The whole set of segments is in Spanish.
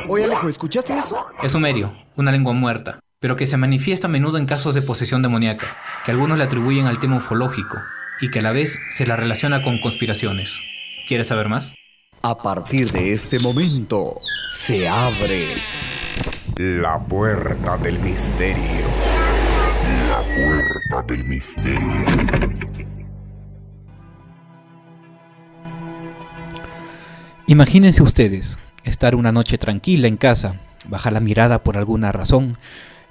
Oye, Alejo, ¿escuchaste eso? Es sumerio, una lengua muerta, pero que se manifiesta a menudo en casos de posesión demoníaca, que algunos le atribuyen al tema ufológico y que a la vez se la relaciona con conspiraciones. ¿Quieres saber más? A partir de este momento, se abre la puerta del misterio. La puerta del misterio. Imagínense ustedes estar una noche tranquila en casa, bajar la mirada por alguna razón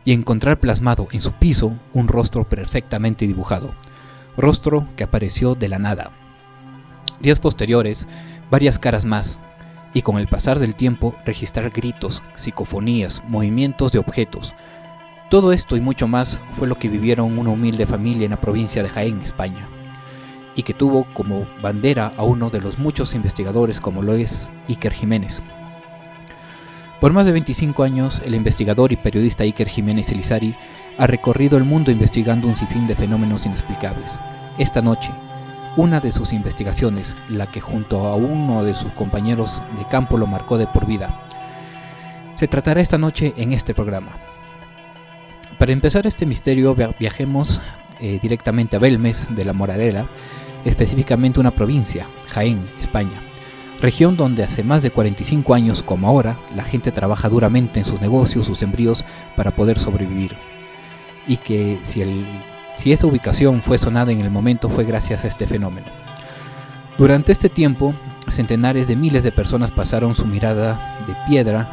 y encontrar plasmado en su piso un rostro perfectamente dibujado, rostro que apareció de la nada. Días posteriores, varias caras más, y con el pasar del tiempo registrar gritos, psicofonías, movimientos de objetos. Todo esto y mucho más fue lo que vivieron una humilde familia en la provincia de Jaén, España, y que tuvo como bandera a uno de los muchos investigadores como lo es Iker Jiménez. Por más de 25 años, el investigador y periodista Iker Jiménez Elizari ha recorrido el mundo investigando un sinfín de fenómenos inexplicables. Esta noche, una de sus investigaciones, la que junto a uno de sus compañeros de campo lo marcó de por vida, se tratará esta noche en este programa. Para empezar este misterio, viajemos directamente a Belmes de la Moradela, específicamente una provincia, Jaén, España, región donde hace más de 45 años como ahora la gente trabaja duramente en sus negocios, sus sembríos para poder sobrevivir, y que si esa ubicación fue sonada en el momento fue gracias a este fenómeno. Durante este tiempo, centenares de miles de personas pasaron su mirada de piedra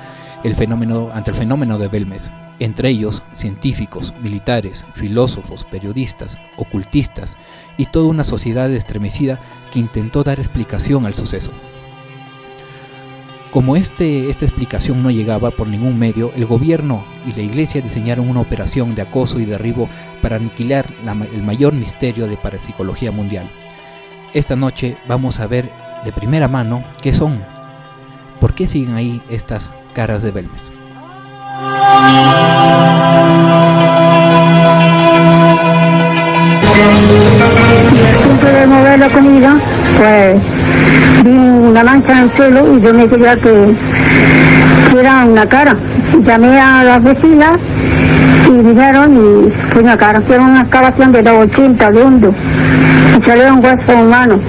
ante el fenómeno de Belmes, entre ellos científicos, militares, filósofos, periodistas, ocultistas y toda una sociedad estremecida que intentó dar explicación al suceso. Como esta explicación no llegaba por ningún medio, el gobierno y la iglesia diseñaron una operación de acoso y derribo para aniquilar el mayor misterio de parapsicología mundial. Esta noche vamos a ver de primera mano qué son, por qué siguen ahí estas caras de Belmes. Y al punto de mover la comida, pues vi una mancha en el suelo y yo me creía que era una cara. Llamé a las vecinas y dijeron, y fue una cara, hicieron una excavación de 2,80 de hondo y salieron huesos humanos.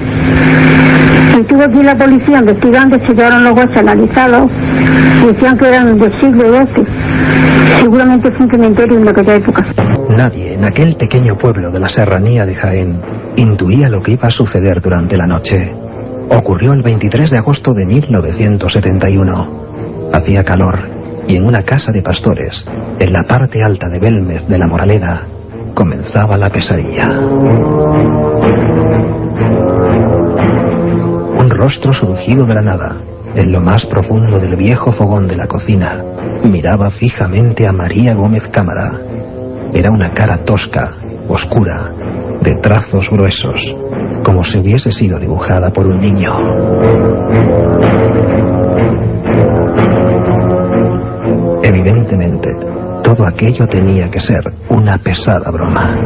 Y estuvo aquí la policía investigando, se llevaron los huesos analizados y decían que eran del siglo XII. Seguramente fue un cementerio en aquella época. Nadie en aquel pequeño pueblo de la serranía de Jaén intuía lo que iba a suceder durante la noche. Ocurrió el 23 de agosto de 1971. Hacía calor y en una casa de pastores, en la parte alta de Belmes de la Moraleda, comenzaba la pesadilla. Un rostro surgido de la nada, en lo más profundo del viejo fogón de la cocina, miraba fijamente a María Gómez Cámara. Era una cara tosca, oscura, de trazos gruesos, como si hubiese sido dibujada por un niño. Evidentemente, todo aquello tenía que ser una pesada broma.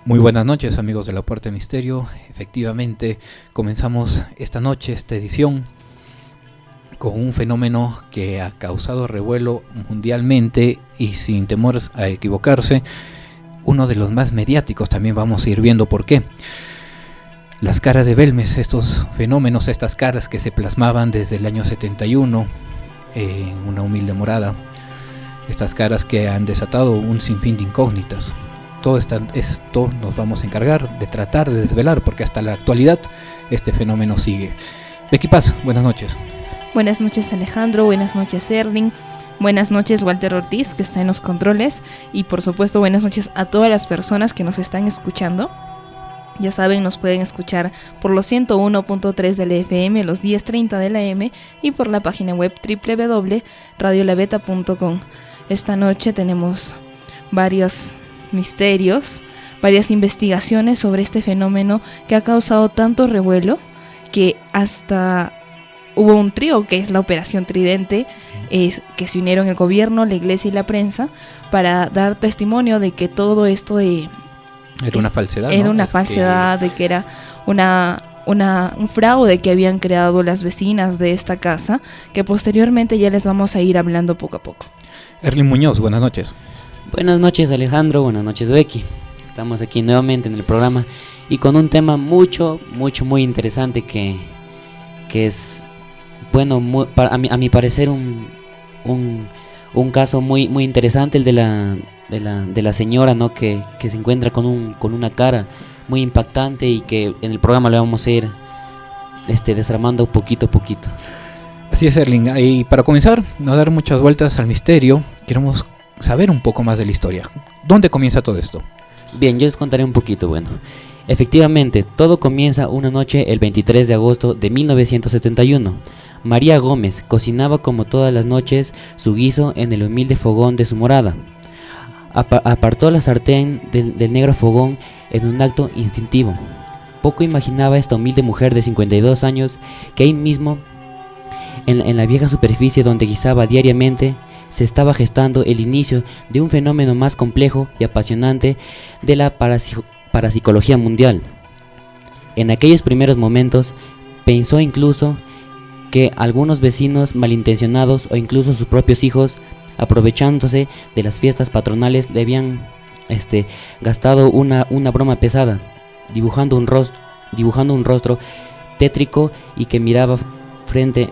Muy buenas noches, amigos de La Puerta del Misterio. Efectivamente, comenzamos esta noche, esta edición, con un fenómeno que ha causado revuelo mundialmente y sin temor a equivocarse, uno de los más mediáticos. También vamos a ir viendo por qué. Las caras de Belmes, estos fenómenos, estas caras que se plasmaban desde el año 71 en una humilde morada, estas caras que han desatado un sinfín de incógnitas. Todo esto nos vamos a encargar de tratar de desvelar, porque hasta la actualidad este fenómeno sigue. Becky Paz, buenas noches. Buenas noches, Alejandro, buenas noches, Erling, buenas noches, Walter Ortiz, que está en los controles, y por supuesto buenas noches a todas las personas que nos están escuchando. Ya saben, nos pueden escuchar por los 101.3 del FM, los 10:30 de la AM y por la página web www.radiolabeta.com. Esta noche tenemos varios misterios, varias investigaciones sobre este fenómeno que ha causado tanto revuelo que hasta hubo un trío que es la Operación Tridente, que se unieron el gobierno, la iglesia y la prensa para dar testimonio de que todo esto era una falsedad, Era ¿no? una falsedad, de que era una un fraude que habían creado las vecinas de esta casa, que posteriormente ya les vamos a ir hablando poco a poco. Erling Muñoz, buenas noches. Buenas noches, Alejandro, buenas noches, Becky. Estamos aquí nuevamente en el programa y con un tema muy interesante que es, bueno, a mi parecer un caso muy interesante, el de la señora, ¿no? que se encuentra con una cara muy impactante y que en el programa le vamos a ir desarmando poquito a poquito. Así es, Erling. Y para comenzar, no dar muchas vueltas al misterio, queremos saber un poco más de la historia. ¿Dónde comienza todo esto? Bien, yo les contaré un poquito. Bueno, efectivamente, todo comienza una noche el 23 de agosto de 1971. María Gómez cocinaba como todas las noches su guiso en el humilde fogón de su morada. Apartó la sartén del negro fogón en un acto instintivo. Poco imaginaba esta humilde mujer de 52 años que ahí mismo, en la vieja superficie donde guisaba diariamente, se estaba gestando el inicio de un fenómeno más complejo y apasionante de la parapsicología mundial. En aquellos primeros momentos pensó incluso que algunos vecinos malintencionados o incluso sus propios hijos, aprovechándose de las fiestas patronales, le habían gastado una broma pesada, dibujando un rostro tétrico y que miraba frente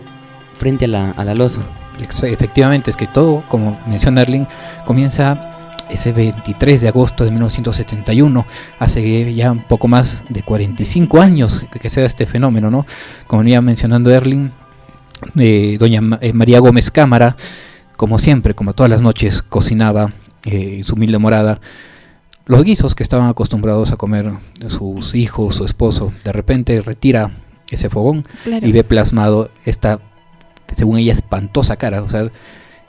a la losa. Efectivamente, es que todo, como menciona Erling, comienza ese 23 de agosto de 1971, hace ya un poco más de 45 años que se da este fenómeno, ¿no? Como venía mencionando Erling, doña María Gómez Cámara, como siempre, como todas las noches, cocinaba en su humilde morada los guisos que estaban acostumbrados a comer sus hijos, su esposo. De repente retira ese fogón, claro, y ve plasmado esta, según ella, espantosa cara. O sea,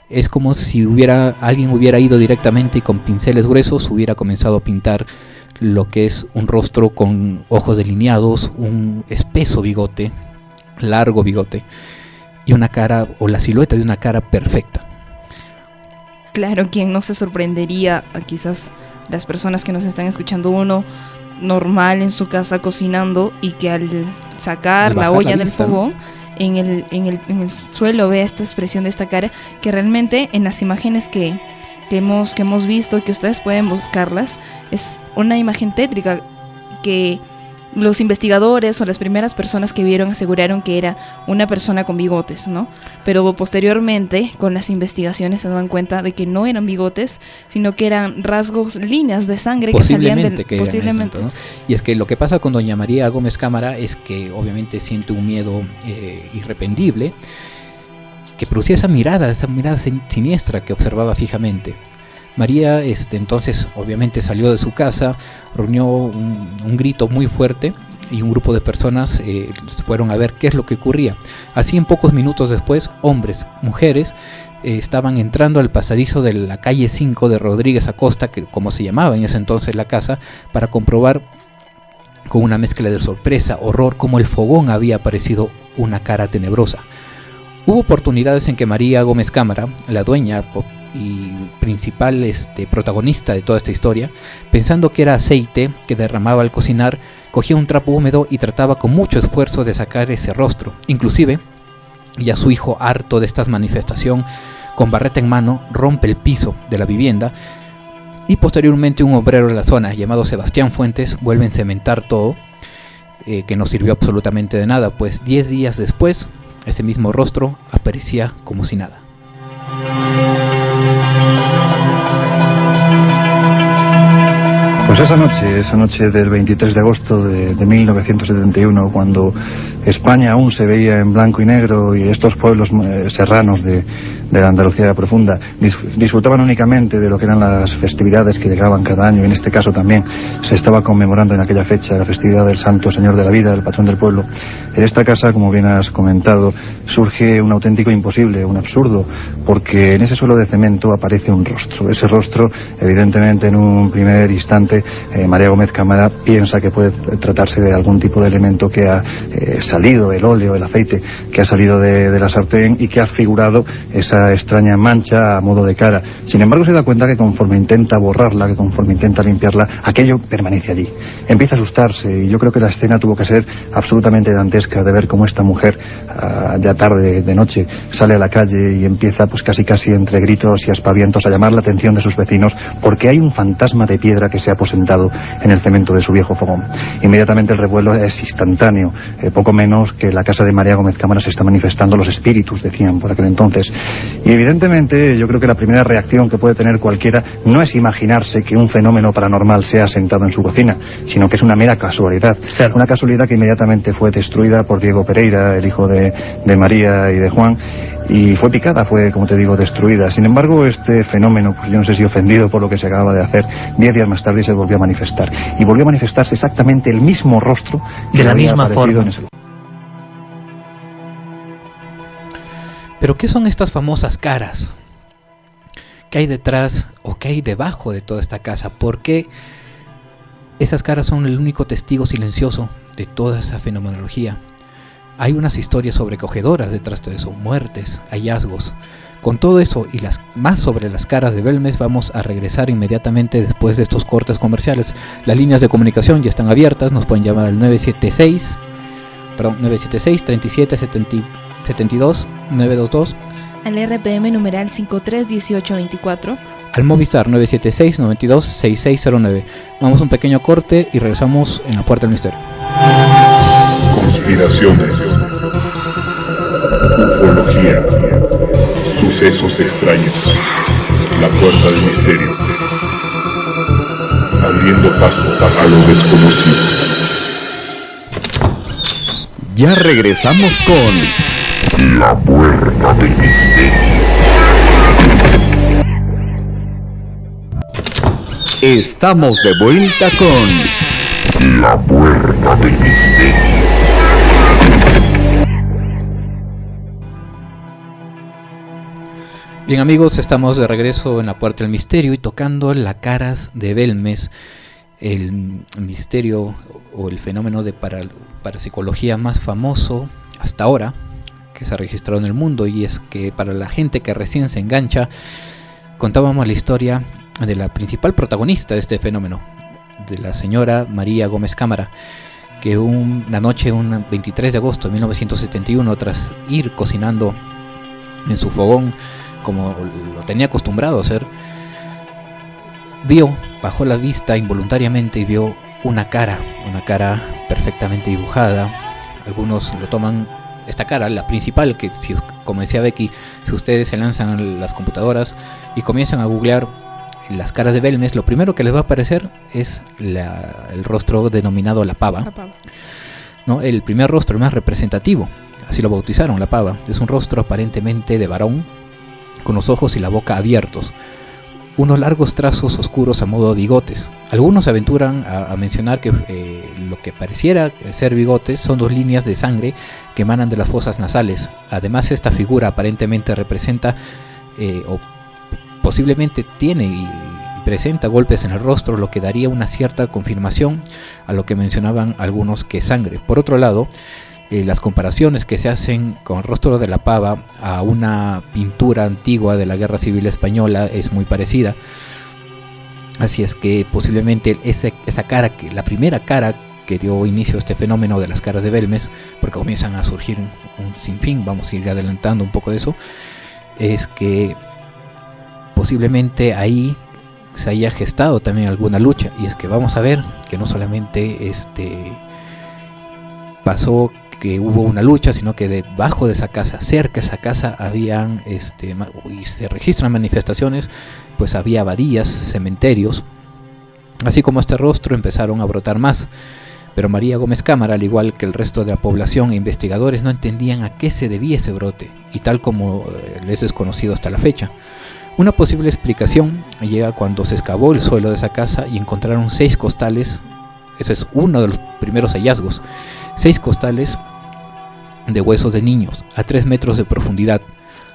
es como si alguien hubiera ido directamente y con pinceles gruesos hubiera comenzado a pintar lo que es un rostro con ojos delineados, un espeso bigote, largo bigote, y una cara, o la silueta de una cara perfecta. Claro, quien no se sorprendería, quizás las personas que nos están escuchando, uno normal en su casa cocinando, y que al sacar la olla del fogón, en el suelo ve esta expresión de esta cara, que realmente en las imágenes que hemos visto, que ustedes pueden buscarlas, es una imagen tétrica que los investigadores o las primeras personas que vieron aseguraron que era una persona con bigotes, ¿no? Pero posteriormente, con las investigaciones, se dan cuenta de que no eran bigotes, sino que eran rasgos, líneas de sangre que salían del... Posiblemente. ¿No? Y es que lo que pasa con doña María Gómez Cámara es que obviamente siente un miedo irreprendible, que producía esa mirada siniestra que observaba fijamente. María entonces obviamente salió de su casa, reunió un grito muy fuerte y un grupo de personas fueron a ver qué es lo que ocurría. Así, en pocos minutos después, hombres, mujeres, estaban entrando al pasadizo de la calle 5 de Rodríguez Acosta, que como se llamaba en ese entonces la casa, para comprobar con una mezcla de sorpresa, horror, cómo el fogón había aparecido una cara tenebrosa. Hubo oportunidades en que María Gómez Cámara, la dueña y principal protagonista de toda esta historia, pensando que era aceite que derramaba al cocinar, cogía un trapo húmedo y trataba con mucho esfuerzo de sacar ese rostro. Inclusive, ya su hijo, harto de esta manifestación, con barreta en mano, rompe el piso de la vivienda, y posteriormente un obrero de la zona, llamado Sebastián Fuentes, vuelve a encementar todo, que no sirvió absolutamente de nada, pues 10 días después, ese mismo rostro aparecía como si nada. Pues esa noche del 23 de agosto de 1971, cuando España aún se veía en blanco y negro y estos pueblos serranos de la Andalucía profunda disfrutaban únicamente de lo que eran las festividades que llegaban cada año, y en este caso también se estaba conmemorando en aquella fecha la festividad del Santo Señor de la Vida, el patrón del pueblo. En esta casa, como bien has comentado, surge un auténtico imposible, un absurdo, porque en ese suelo de cemento aparece un rostro. Ese rostro, evidentemente, en un primer instante inmediatamente María Gómez Cámara piensa que puede tratarse de algún tipo de elemento que ha salido, el óleo, el aceite que ha salido de la sartén y que ha figurado esa extraña mancha a modo de cara. Sin embargo, se da cuenta que conforme intenta borrarla, que conforme intenta limpiarla, aquello permanece allí. Empieza a asustarse y yo creo que la escena tuvo que ser absolutamente dantesca, de ver cómo esta mujer, ya tarde de noche, sale a la calle y empieza pues casi entre gritos y aspavientos a llamar la atención de sus vecinos porque hay un fantasma de piedra que se ha aposentado en el cemento de su viejo fogón. Inmediatamente el revuelo es instantáneo, poco menos que la casa de María Gómez Cámara se está manifestando los espíritus, decían por aquel entonces. Y evidentemente yo creo que la primera reacción que puede tener cualquiera no es imaginarse que un fenómeno paranormal sea sentado en su cocina, sino que es una mera casualidad. Claro. Una casualidad que inmediatamente fue destruida por Diego Pereira, el hijo de María y de Juan, y fue picada, fue, como te digo, destruida. Sin embargo, este fenómeno, pues yo no sé si ofendido por lo que se acababa de hacer, 10 días más tarde se volvió a manifestar. Y volvió a manifestarse exactamente el mismo rostro de la misma forma. Pero ¿qué son estas famosas caras? ¿Qué hay detrás o qué hay debajo de toda esta casa? ¿Por qué esas caras son el único testigo silencioso de toda esa fenomenología? Hay unas historias sobrecogedoras detrás de eso, muertes, hallazgos. Con todo eso y más sobre las caras de Belmez vamos a regresar inmediatamente después de estos cortes comerciales. Las líneas de comunicación ya están abiertas, nos pueden llamar al 976 37 72 922, al RPM numeral 531824, al Movistar 976 92 6609. Vamos a un pequeño corte y regresamos en La Puerta del Misterio. Conspiraciones, ufología, sucesos extraños, La Puerta del Misterio, abriendo paso a lo desconocido. Ya regresamos con La Puerta del Misterio. Estamos de vuelta con La Puerta del Misterio. Bien amigos, estamos de regreso en La Puerta del Misterio y tocando las caras de Belmez, el misterio o el fenómeno de parapsicología más famoso hasta ahora que se ha registrado en el mundo. Y es que para la gente que recién se engancha, contábamos la historia de la principal protagonista de este fenómeno, de la señora María Gómez Cámara, que una noche, un 23 de agosto de 1971, tras ir cocinando en su fogón como lo tenía acostumbrado a hacer, bajó la vista involuntariamente y vio una cara perfectamente dibujada. Algunos lo toman, esta cara, la principal, que como decía Becky, si ustedes se lanzan a las computadoras y comienzan a googlear las caras de Belmez, lo primero que les va a aparecer es el rostro denominado la pava. ¿No? El primer rostro, el más representativo, así lo bautizaron, la pava. Es un rostro aparentemente de varón, con los ojos y la boca abiertos, unos largos trazos oscuros a modo de bigotes. Algunos se aventuran a mencionar que lo que pareciera ser bigotes son 2 líneas de sangre que emanan de las fosas nasales. Además, esta figura aparentemente representa o posiblemente tiene y presenta golpes en el rostro, lo que daría una cierta confirmación a lo que mencionaban algunos que es sangre. Por otro lado, las comparaciones que se hacen con el rostro de la pava a una pintura antigua de la Guerra Civil Española es muy parecida. Así es que posiblemente esa cara, la primera cara que dio inicio a este fenómeno de las caras de Belmez, porque comienzan a surgir un sinfín, vamos a ir adelantando un poco de eso, es que posiblemente ahí se haya gestado también alguna lucha. Y es que vamos a ver que no solamente pasó que hubo una lucha, sino que debajo de esa casa, cerca de esa casa, habían y se registran manifestaciones, pues había abadías, cementerios. Así como este rostro empezaron a brotar más. Pero María Gómez Cámara, al igual que el resto de la población e investigadores, no entendían a qué se debía ese brote, y tal como les es desconocido hasta la fecha. Una posible explicación llega cuando se excavó el suelo de esa casa y encontraron 6 costales. Ese es uno de los primeros hallazgos. 6 costales de huesos de niños a 3 metros de profundidad.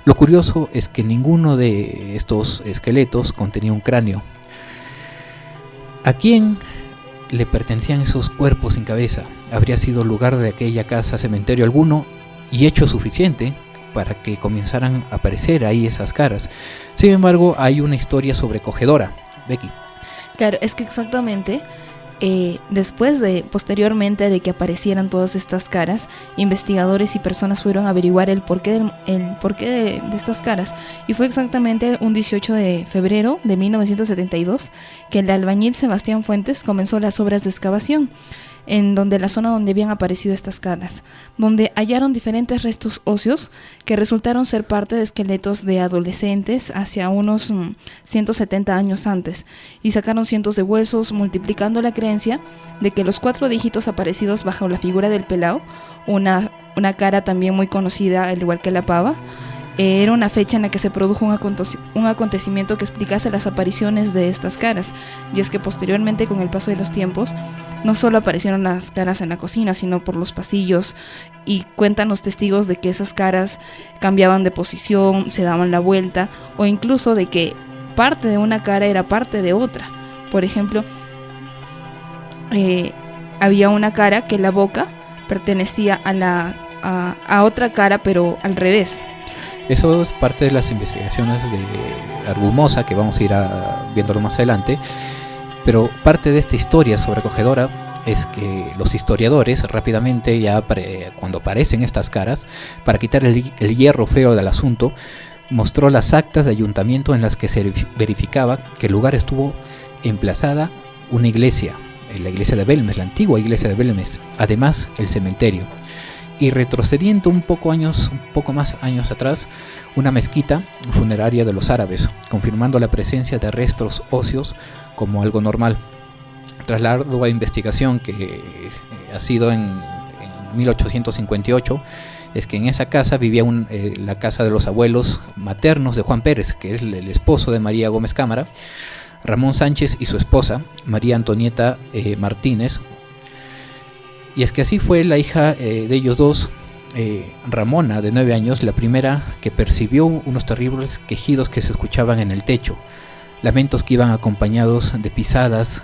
Lo curioso es que ninguno de estos esqueletos contenía un cráneo. ¿A quién le pertenecían esos cuerpos sin cabeza? ¿Habría sido lugar de aquella casa cementerio alguno y hecho suficiente para que comenzaran a aparecer ahí esas caras? Sin embargo, hay una historia sobrecogedora. Becky. Claro, es que exactamente posteriormente de que aparecieran todas estas caras, investigadores y personas fueron a averiguar el porqué de estas caras, y fue exactamente un 18 de febrero de 1972 que el albañil Sebastián Fuentes comenzó las obras de excavación en la zona donde habían aparecido estas caras, donde hallaron diferentes restos óseos que resultaron ser parte de esqueletos de adolescentes hacia unos 170 años antes, y sacaron cientos de huesos, multiplicando la creencia de que los 4 dígitos aparecidos bajo la figura del pelao, una cara también muy conocida al igual que la pava, era una fecha en la que se produjo un acontecimiento que explicase las apariciones de estas caras. Y es que posteriormente, con el paso de los tiempos, no solo aparecieron las caras en la cocina, sino por los pasillos, y cuentan los testigos de que esas caras cambiaban de posición, se daban la vuelta, o incluso de que parte de una cara era parte de otra. Por ejemplo, había una cara que la boca pertenecía a otra cara, pero al revés. Eso es parte de las investigaciones de Argumosa, que vamos a ir viéndolo más adelante. Pero parte de esta historia sobrecogedora es que los historiadores rápidamente, cuando aparecen estas caras, para quitar el hierro feo del asunto, mostró las actas de ayuntamiento en las que se verificaba que el lugar estuvo emplazada una iglesia, la iglesia de Belmes, la antigua iglesia de Belmes, además el cementerio. Y retrocediendo un poco más años atrás, una mezquita funeraria de los árabes, confirmando la presencia de restos óseos como algo normal. Tras la ardua investigación que ha sido en 1858, es que en esa casa vivía la casa de los abuelos maternos de Juan Pérez, que es el esposo de María Gómez Cámara, Ramón Sánchez y su esposa, María Antonieta Martínez. Y es que así fue la hija de ellos dos, Ramona, de 9 años, la primera que percibió unos terribles quejidos que se escuchaban en el techo, lamentos que iban acompañados de pisadas,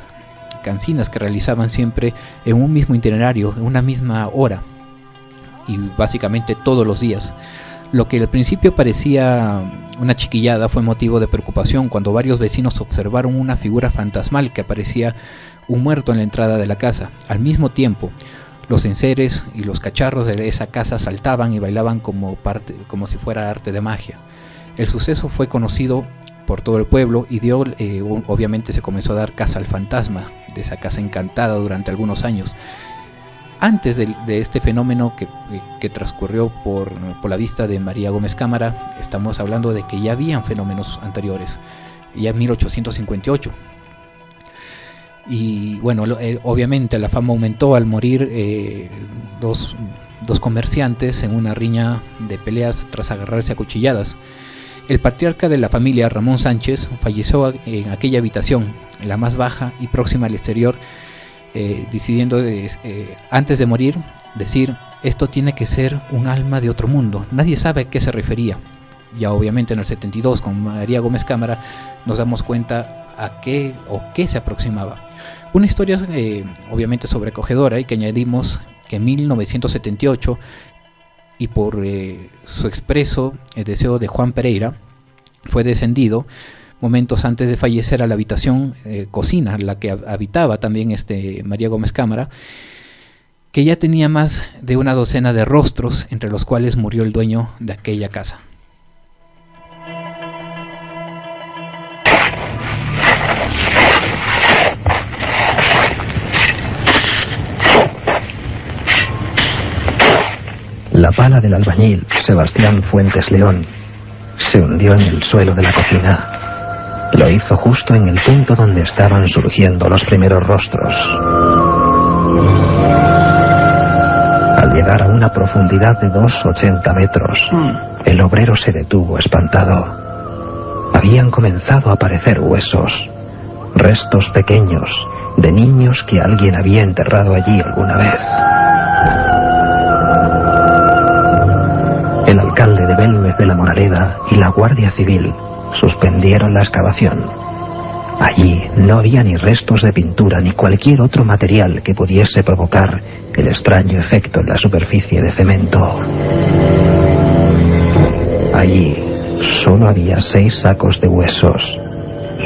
cansinas que realizaban siempre en un mismo itinerario, en una misma hora, y básicamente todos los días. Lo que al principio parecía una chiquillada fue motivo de preocupación cuando varios vecinos observaron una figura fantasmal que aparecía un muerto en la entrada de la casa. Al mismo tiempo, los enseres y los cacharros de esa casa saltaban y bailaban como si fuera arte de magia. El suceso fue conocido por todo el pueblo y obviamente se comenzó a dar caza al fantasma de esa casa encantada durante algunos años. Antes de este fenómeno que transcurrió por la vista de María Gómez Cámara, estamos hablando de que ya habían fenómenos anteriores, ya en 1858. Y bueno, obviamente la fama aumentó al morir dos comerciantes en una riña de peleas tras agarrarse a cuchilladas. El patriarca de la familia, Ramón Sánchez, falleció en aquella habitación, la más baja y próxima al exterior, decidiendo antes de morir decir: esto tiene que ser un alma de otro mundo. Nadie sabe a qué se refería. Ya obviamente en el 72 con María Gómez Cámara nos damos cuenta a qué se aproximaba. Una historia obviamente sobrecogedora, y que añadimos que en 1978, y por su expreso deseo de Juan Pereira, fue descendido momentos antes de fallecer a la habitación cocina, la que habitaba también María Gómez Cámara, que ya tenía más de una docena de rostros, entre los cuales murió el dueño de aquella casa. La pala del albañil, Sebastián Fuentes León, se hundió en el suelo de la cocina. Lo hizo justo en el punto donde estaban surgiendo los primeros rostros. Al llegar a una profundidad de 2,80 metros, el obrero se detuvo espantado. Habían comenzado a aparecer huesos, restos pequeños de niños que alguien había enterrado allí alguna vez. El alcalde de Belmes de la Moraleda y la Guardia Civil suspendieron la excavación. Allí no había ni restos de pintura ni cualquier otro material que pudiese provocar el extraño efecto en la superficie de cemento. Allí solo había 6 sacos de huesos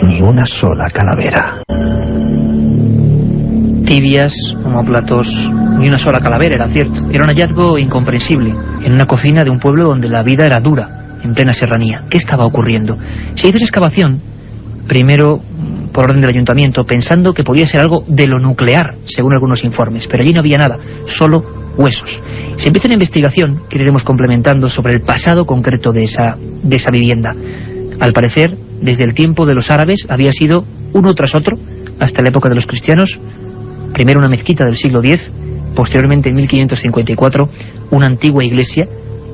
y ni una sola calavera. Tibias, omóplatos, ni una sola calavera, era cierto. Era un hallazgo incomprensible en una cocina de un pueblo donde la vida era dura, en plena serranía. ¿Qué estaba ocurriendo? Se hizo esa excavación, primero por orden del ayuntamiento, pensando que podía ser algo de lo nuclear, según algunos informes, pero allí no había nada, solo huesos. Se empieza una investigación que iremos complementando sobre el pasado concreto de esa vivienda. Al parecer, desde el tiempo de los árabes había sido uno tras otro, hasta la época de los cristianos, primero una mezquita del siglo X, posteriormente en 1554 una antigua iglesia,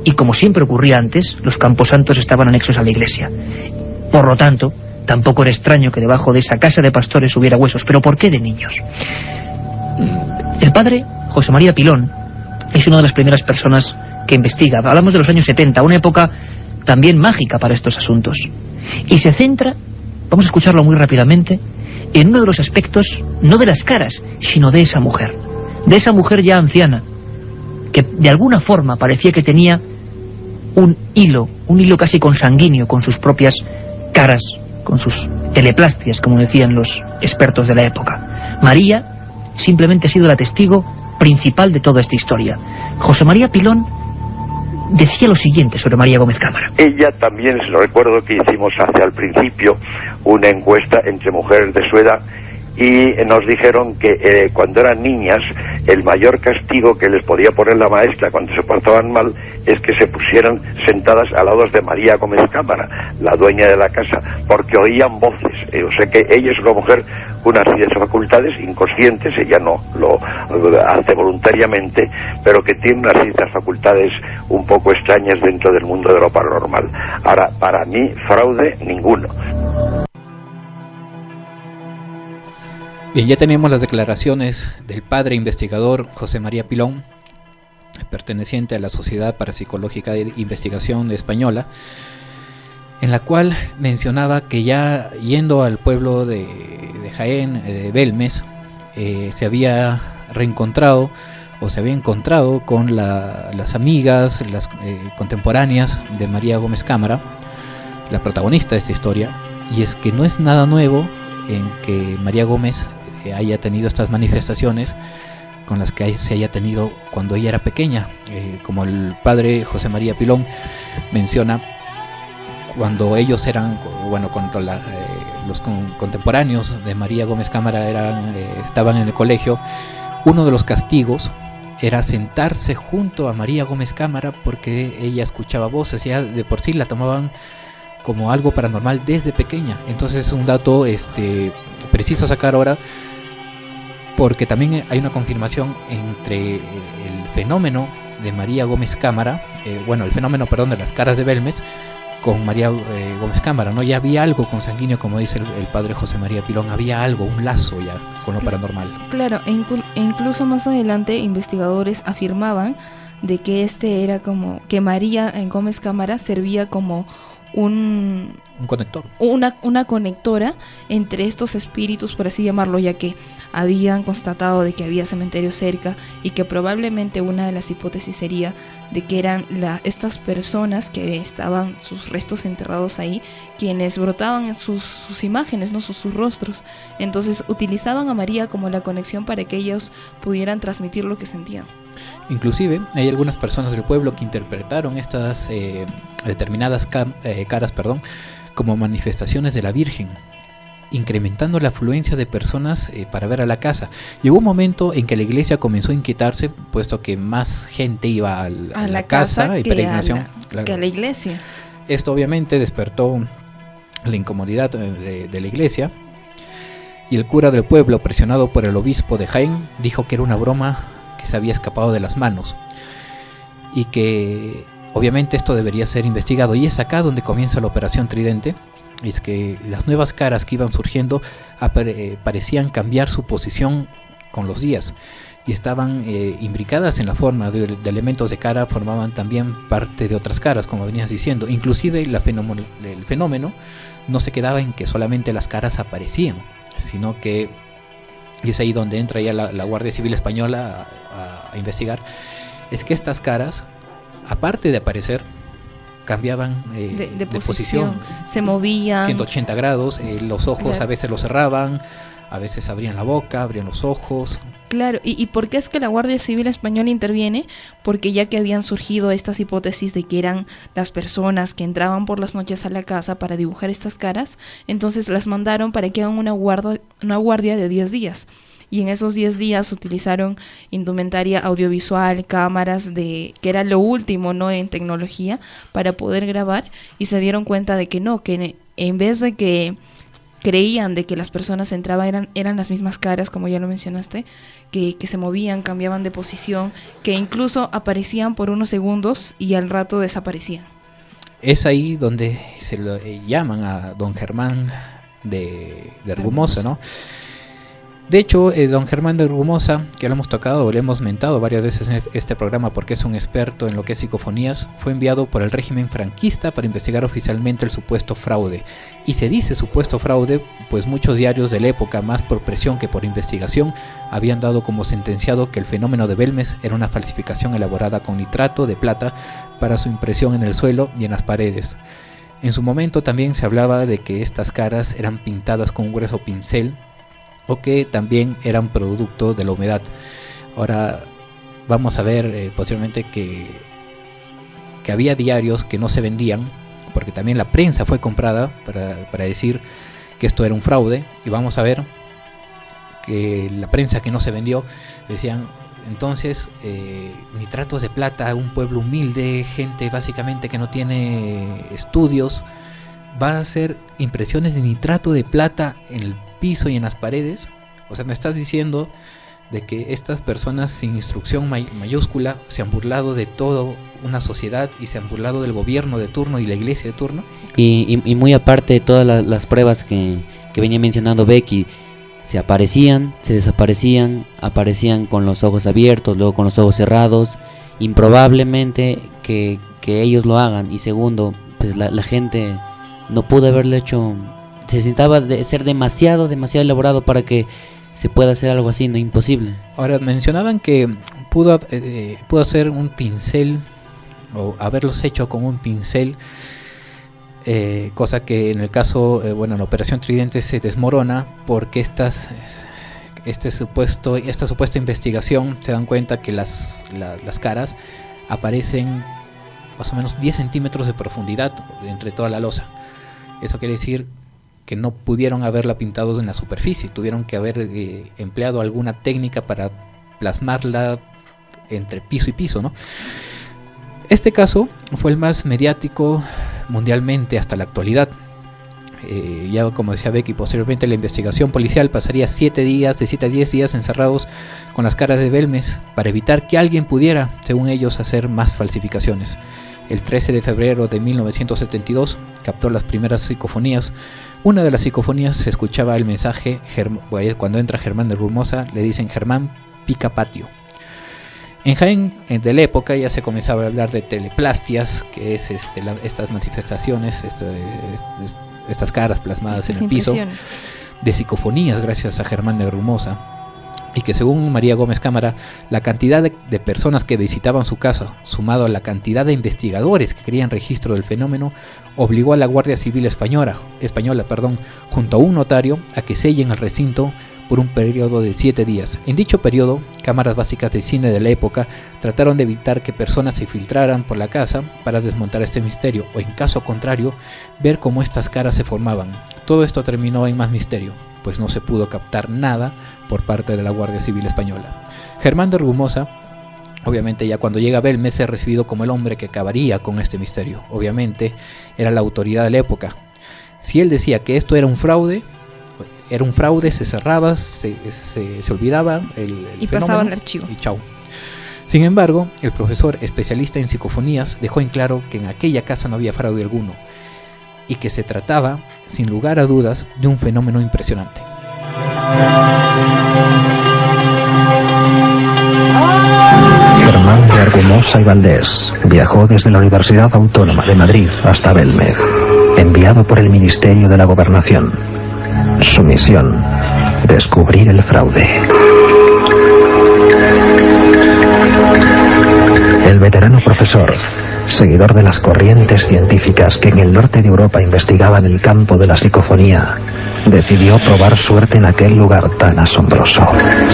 y como siempre ocurría antes, los camposantos estaban anexos a la iglesia. Por lo tanto, tampoco era extraño que debajo de esa casa de pastores hubiera huesos. ¿Pero por qué de niños? El padre José María Pilón es una de las primeras personas que investiga. Hablamos de los años 70, una época también mágica para estos asuntos. Y se centra, vamos a escucharlo muy rápidamente, en uno de los aspectos, no de las caras, sino de esa mujer ya anciana, que de alguna forma parecía que tenía un hilo casi consanguíneo con sus propias caras, con sus teleplastias, como decían los expertos de la época. María simplemente ha sido la testigo principal de toda esta historia. José María Pilón decía lo siguiente sobre María Gómez Cámara. Ella también, se lo recuerdo que hicimos hace al principio una encuesta entre mujeres de su edad, y nos dijeron que cuando eran niñas el mayor castigo que les podía poner la maestra cuando se portaban mal es que se pusieran sentadas al lado de María Gómez Cámara, la dueña de la casa, porque oían voces. O sea que ella es una mujer con unas ciertas facultades inconscientes, ella no lo hace voluntariamente, pero que tiene unas ciertas facultades un poco extrañas dentro del mundo de lo paranormal. Ahora, para mí, fraude ninguno. Bien, ya tenemos las declaraciones del padre investigador José María Pilón, perteneciente a la Sociedad Parapsicológica de Investigación Española, en la cual mencionaba que ya yendo al pueblo de Jaén, de Belmes, se había reencontrado o se había encontrado con las amigas, las contemporáneas de María Gómez Cámara, la protagonista de esta historia, y es que no es nada nuevo en que María Gómez haya tenido estas manifestaciones con las que se haya tenido cuando ella era pequeña, como el padre José María Pilón menciona, cuando ellos eran, bueno, cuando los contemporáneos de María Gómez Cámara estaban en el colegio, uno de los castigos era sentarse junto a María Gómez Cámara porque ella escuchaba voces, ya de por sí la tomaban como algo paranormal desde pequeña. Entonces es un dato preciso a sacar ahora, porque también hay una confirmación entre el fenómeno de María Gómez Cámara, el fenómeno, de las caras de Belmes con María Gómez Cámara, ¿no? Ya había algo consanguíneo, como dice el padre José María Pilón, había algo, un lazo ya con lo paranormal. Claro, incluso más adelante investigadores afirmaban de que era como que María Gómez Cámara servía como un conector, una conectora entre estos espíritus, por así llamarlo, ya que habían constatado de que había cementerio cerca y que probablemente una de las hipótesis sería de que eran estas personas que estaban sus restos enterrados ahí, quienes brotaban sus imágenes, no sus rostros. Entonces utilizaban a María como la conexión para que ellos pudieran transmitir lo que sentían. Inclusive hay algunas personas del pueblo que interpretaron estas determinadas caras como manifestaciones de la Virgen, incrementando la afluencia de personas para ver a la casa. Llegó un momento en que la iglesia comenzó a inquietarse, puesto que más gente iba a la casa y peregrinación que a la iglesia. Esto obviamente despertó la incomodidad de la iglesia, y el cura del pueblo, presionado por el obispo de Jaén, dijo que era una broma que se había escapado de las manos y que obviamente esto debería ser investigado. Y es acá donde comienza la operación Tridente. Es que las nuevas caras que iban surgiendo parecían cambiar su posición con los días, y estaban imbricadas en la forma de elementos de cara, formaban también parte de otras caras, como venías diciendo. Inclusive el fenómeno no se quedaba en que solamente las caras aparecían, sino que, y es ahí donde entra ya la Guardia Civil Española a investigar, es que estas caras, aparte de aparecer, cambiaban de posición, se movían 180 grados, los ojos claro. A veces los cerraban, a veces abrían la boca, abrían los ojos. Claro, ¿y por qué es que la Guardia Civil Española interviene? Porque ya que habían surgido estas hipótesis de que eran las personas que entraban por las noches a la casa para dibujar estas caras, entonces las mandaron para que hagan una guardia de 10 días. Y en esos 10 días utilizaron indumentaria audiovisual, cámaras, que era lo último, ¿no?, en tecnología, para poder grabar, y se dieron cuenta de que no, que en vez de que creían de que las personas entraban eran las mismas caras, como ya lo mencionaste, que se movían, cambiaban de posición, que incluso aparecían por unos segundos y al rato desaparecían. Es ahí donde se lo llaman a don Germán de Argumosa, ¿no? De hecho, don Germán de Argumosa, que lo hemos tocado, lo hemos mentado varias veces en este programa porque es un experto en lo que es psicofonías, fue enviado por el régimen franquista para investigar oficialmente el supuesto fraude. Y se dice supuesto fraude, pues muchos diarios de la época, más por presión que por investigación, habían dado como sentenciado que el fenómeno de Belmes era una falsificación elaborada con nitrato de plata para su impresión en el suelo y en las paredes. En su momento también se hablaba de que estas caras eran pintadas con un grueso pincel, o que también eran producto de la humedad. Ahora vamos a ver posteriormente que había diarios que no se vendían, porque también la prensa fue comprada para decir que esto era un fraude, y vamos a ver que la prensa que no se vendió decían entonces nitratos de plata, un pueblo humilde, gente básicamente que no tiene estudios, va a hacer impresiones de nitrato de plata en el piso y en las paredes. O sea, me estás diciendo de que estas personas sin instrucción mayúscula se han burlado de toda una sociedad y se han burlado del gobierno de turno y la iglesia de turno. Y muy aparte de todas las pruebas que venía mencionando Becky, se aparecían, se desaparecían, aparecían con los ojos abiertos, luego con los ojos cerrados. Improbablemente que ellos lo hagan. Y segundo, pues la gente no pudo haberlo hecho. Se necesitaba de ser demasiado elaborado para que se pueda hacer algo así, no, imposible. Ahora mencionaban que pudo hacer un pincel o haberlos hecho con un pincel, cosa que en el caso, en la Operación Tridente se desmorona porque esta supuesta investigación se dan cuenta que las caras aparecen más o menos 10 centímetros de profundidad entre toda la losa. Eso quiere decir que no pudieron haberla pintado en la superficie, tuvieron que haber empleado alguna técnica para plasmarla entre piso y piso, ¿no? Este caso fue el más mediático mundialmente hasta la actualidad. Ya como decía Becky, posteriormente la investigación policial pasaría de 7 a 10 días encerrados con las caras de Belmes para evitar que alguien pudiera, según ellos, hacer más falsificaciones. El 13 de febrero de 1972 captó las primeras psicofonías. Una de las psicofonías se escuchaba el mensaje, cuando entra Germán de Argumosa, le dicen Germán pica patio. En Jaén de la época ya se comenzaba a hablar de teleplastias, que es estas manifestaciones, estas caras plasmadas en el piso, de psicofonías gracias a Germán de Argumosa. Y que según María Gómez Cámara, la cantidad de personas que visitaban su casa, sumado a la cantidad de investigadores que querían registro del fenómeno, obligó a la Guardia Civil Española, junto a un notario, a que sellen el recinto por un periodo de 7 días. En dicho periodo, cámaras básicas de cine de la época trataron de evitar que personas se filtraran por la casa para desmontar este misterio, o en caso contrario, ver cómo estas caras se formaban. Todo esto terminó en más misterio, pues no se pudo captar nada por parte de la Guardia Civil Española. Germán de Argumosa, obviamente ya cuando llega a Belmes, es recibido como el hombre que acabaría con este misterio. Obviamente era la autoridad de la época. Si él decía que esto era un fraude, se cerraba, se olvidaba y pasaba el archivo. Y chao. Sin embargo, el profesor especialista en psicofonías dejó en claro que en aquella casa no había fraude alguno y que se trataba, sin lugar a dudas, de un fenómeno impresionante. Argumosa y Valdés viajó desde la Universidad Autónoma de Madrid hasta Belmez, enviado por el Ministerio de la Gobernación. Su misión: descubrir el fraude. El veterano profesor, seguidor de las corrientes científicas que en el norte de Europa investigaban el campo de la psicofonía, decidió probar suerte en aquel lugar tan asombroso.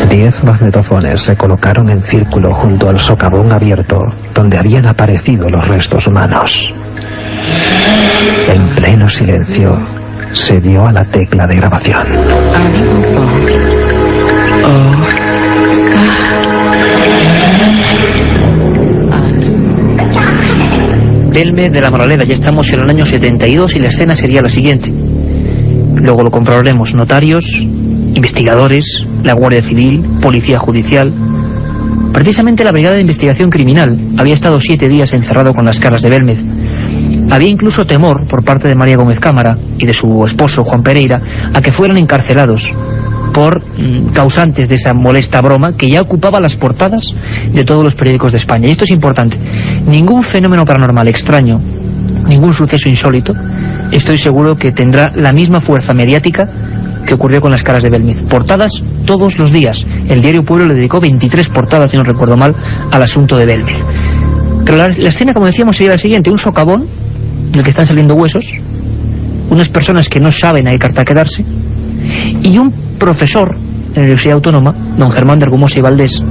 10 magnetofones se colocaron en círculo junto al socavón abierto donde habían aparecido los restos humanos. En pleno silencio, se dio a la tecla de grabación. Belmez de la Moraleda, ya estamos en el año 72 y la escena sería la siguiente. Luego lo comprobaremos: notarios, investigadores, la Guardia Civil, Policía Judicial. Precisamente la Brigada de Investigación Criminal había estado 7 días encerrado con las caras de Belmez. Había incluso temor por parte de María Gómez Cámara y de su esposo Juan Pereira a que fueran encarcelados por causantes de esa molesta broma que ya ocupaba las portadas de todos los periódicos de España. Y esto es importante: ningún fenómeno paranormal extraño, ningún suceso insólito, estoy seguro que tendrá la misma fuerza mediática que ocurrió con las caras de Belmez. Portadas todos los días. El diario Pueblo le dedicó 23 portadas, si no recuerdo mal, al asunto de Belmez. Pero la escena, como decíamos, sería la siguiente: un socavón del que están saliendo huesos, unas personas que no saben a qué carta quedarse, y un profesor de la Universidad Autónoma, don Germán de Argumosa y Valdés,